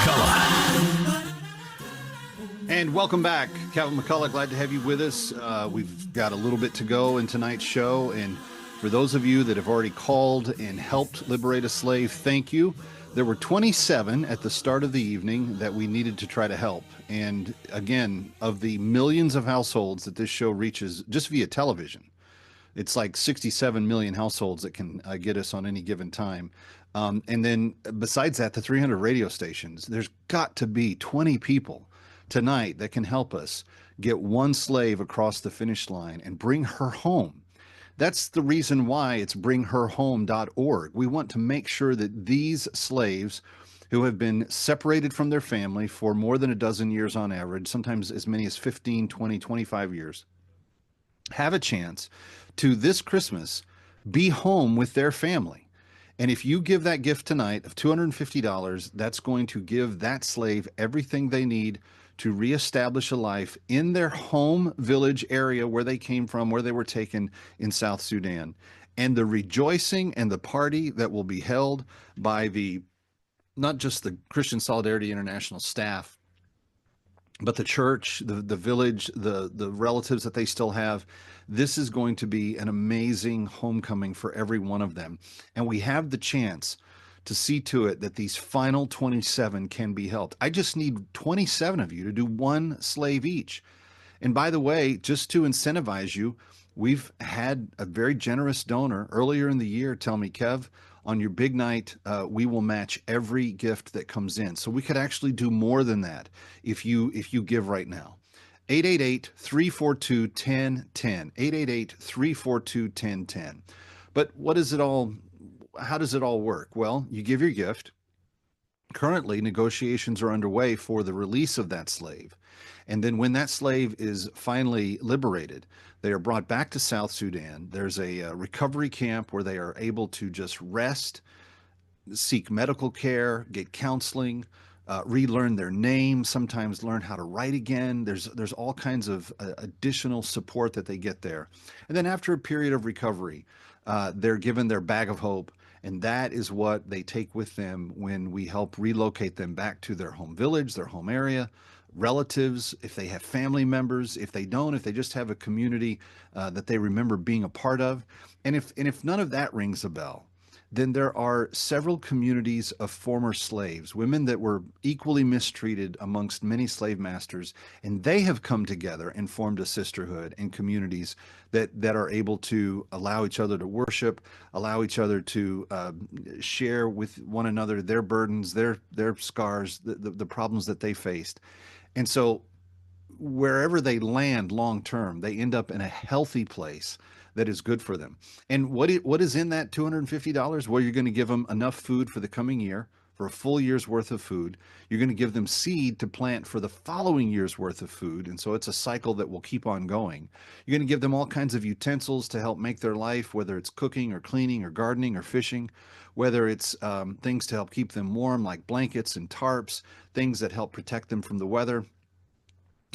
McCullough. And welcome back. Calvin McCullough, glad to have you with us. We've got a little bit to go in tonight's show. And for those of you that have already called and helped liberate a slave, thank you. There were 27 at the start of the evening that we needed to try to help. And again, of the millions of households that this show reaches just via television, it's like 67 million households that can get us on any given time. And then besides that, the 300 radio stations, there's got to be 20 people tonight that can help us get one slave across the finish line and bring her home. That's the reason why it's bringherhome.org. We want to make sure that these slaves who have been separated from their family for more than a dozen years on average, sometimes as many as 15, 20, 25 years, have a chance to this Christmas be home with their family. And if you give that gift tonight of $250, that's going to give that slave everything they need to reestablish a life in their home village area where they came from, where they were taken in South Sudan. And the rejoicing and the party that will be held by not just the Christian Solidarity International staff, but the church, the village, the relatives that they still have. This is going to be an amazing homecoming for every one of them. And we have the chance to see to it that these final 27 can be helped. I just need 27 of you to do one slave each. And by the way, just to incentivize you, we've had a very generous donor earlier in the year tell me, Kev, on your big night, we will match every gift that comes in. So we could actually do more than that if you give right now. 888-342-1010. 888-342-1010. But how does it all work? Well, you give your gift. Currently, negotiations are underway for the release of that slave. And then when that slave is finally liberated, they are brought back to South Sudan. There's a recovery camp where they are able to just rest, seek medical care, get counseling, relearn their name, sometimes learn how to write again. There's all kinds of additional support that they get there. And then after a period of recovery, they're given their bag of hope. And that is what they take with them when we help relocate them back to their home village, their home area, relatives, if they have family members, if they don't, if they just have a community that they remember being a part of. And if none of that rings a bell, then there are several communities of former slaves, women that were equally mistreated amongst many slave masters, and they have come together and formed a sisterhood and communities that are able to allow each other to worship, allow each other to share with one another their burdens, their scars, the problems that they faced. And so wherever they land long term, they end up in a healthy place that is good for them. And what is in that $250? Well, you're going to give them enough food for the coming year, for a full year's worth of food. You're going to give them seed to plant for the following year's worth of food. And so it's a cycle that will keep on going. You're going to give them all kinds of utensils to help make their life, whether it's cooking or cleaning or gardening or fishing, whether it's things to help keep them warm, like blankets and tarps, things that help protect them from the weather.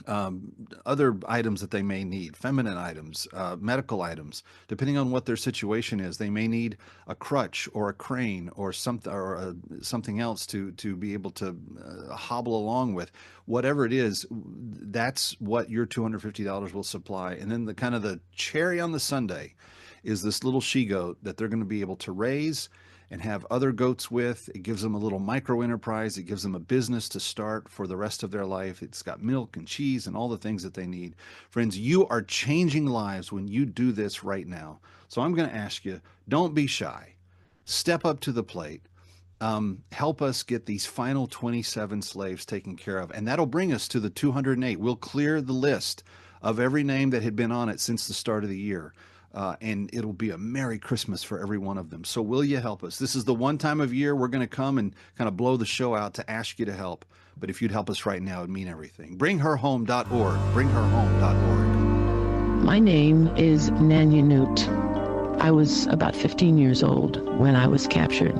Other items that they may need, feminine items, medical items, depending on what their situation is. They may need a crutch or a crane or something else to be able to hobble along with. Whatever it is, that's what your $250 will supply. And then the cherry on the sundae is this little she-goat that they're going to be able to raise and have other goats with. It gives them a little micro enterprise. It gives them a business to start for the rest of their life. It's got milk and cheese and all the things that they need. Friends, you are changing lives when you do this right now. So I'm going to ask you, don't be shy. Step up to the plate. Help us get these final 27 slaves taken care of. And that'll bring us to the 208. We'll clear the list of every name that had been on it since the start of the year. And it'll be a Merry Christmas for every one of them. So will you help us? This is the one time of year we're going to come and kind of blow the show out to ask you to help. But if you'd help us right now, it'd mean everything. Bringherhome.org. Bringherhome.org. My name is Nanya Newt. I was about 15 years old when I was captured.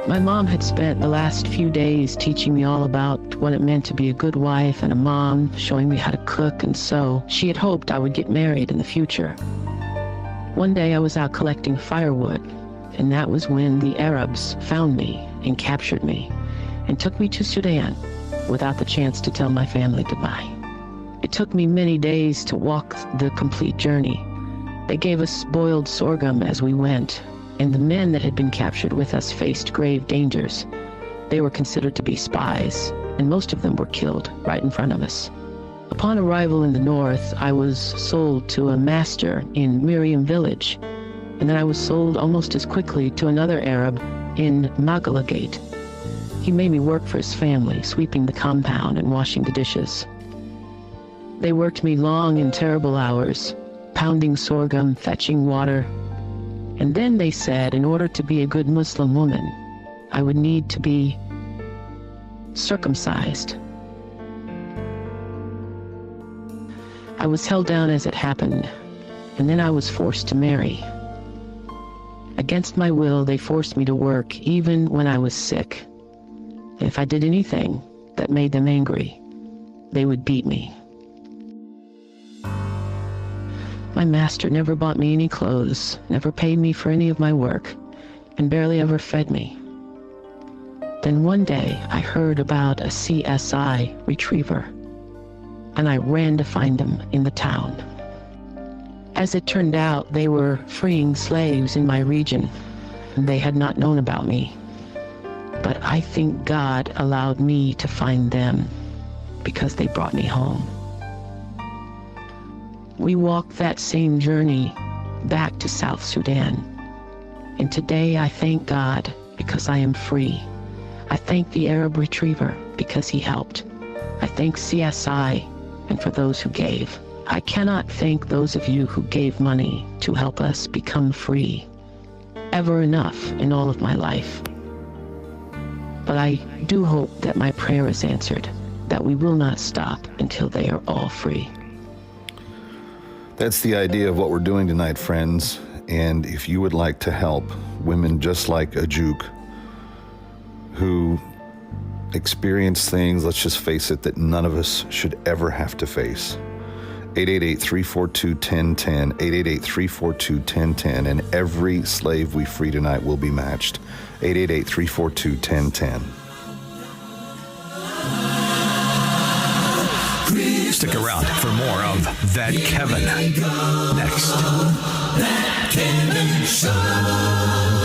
My mom had spent the last few days teaching me all about what it meant to be a good wife and a mom, showing me how to cook and sew. She had hoped I would get married in the future. One day I was out collecting firewood, and that was when the Arabs found me and captured me. and took me to Sudan without the chance to tell my family goodbye. It took me many days to walk the complete journey. They gave us boiled sorghum as we went, and the men that had been captured with us faced grave dangers. They were considered to be spies, and most of them were killed right in front of us. Upon arrival in the north, I was sold to a master in Miriam village, and then I was sold almost as quickly to another Arab in Magalagate. He made me work for his family, sweeping the compound and washing the dishes. They worked me long and terrible hours, pounding sorghum, fetching water. And then they said in order to be a good Muslim woman, I would need to be circumcised. I was held down as it happened, and then I was forced to marry. Against my will, they forced me to work even when I was sick. And if I did anything that made them angry, they would beat me. My master never bought me any clothes, never paid me for any of my work, and barely ever fed me. Then one day, I heard about a CSI retriever, and I ran to find them in the town. As it turned out, they were freeing slaves in my region, and they had not known about me. But I think God allowed me to find them because they brought me home. We walked that same journey back to South Sudan. And today I thank God because I am free. I thank the Arab retriever because he helped. I thank CSI and for those who gave. I cannot thank those of you who gave money to help us become free ever enough in all of my life. But I do hope that my prayer is answered, that we will not stop until they are all free. That's the idea of what we're doing tonight, friends. And if you would like to help women just like Ajuk, who experience things, let's just face it, that none of us should ever have to face. 888-342-1010, 888-342-1010, and every slave we free tonight will be matched. 888-342-1010. Stick around for more of That Kevin next. That Kevin Show.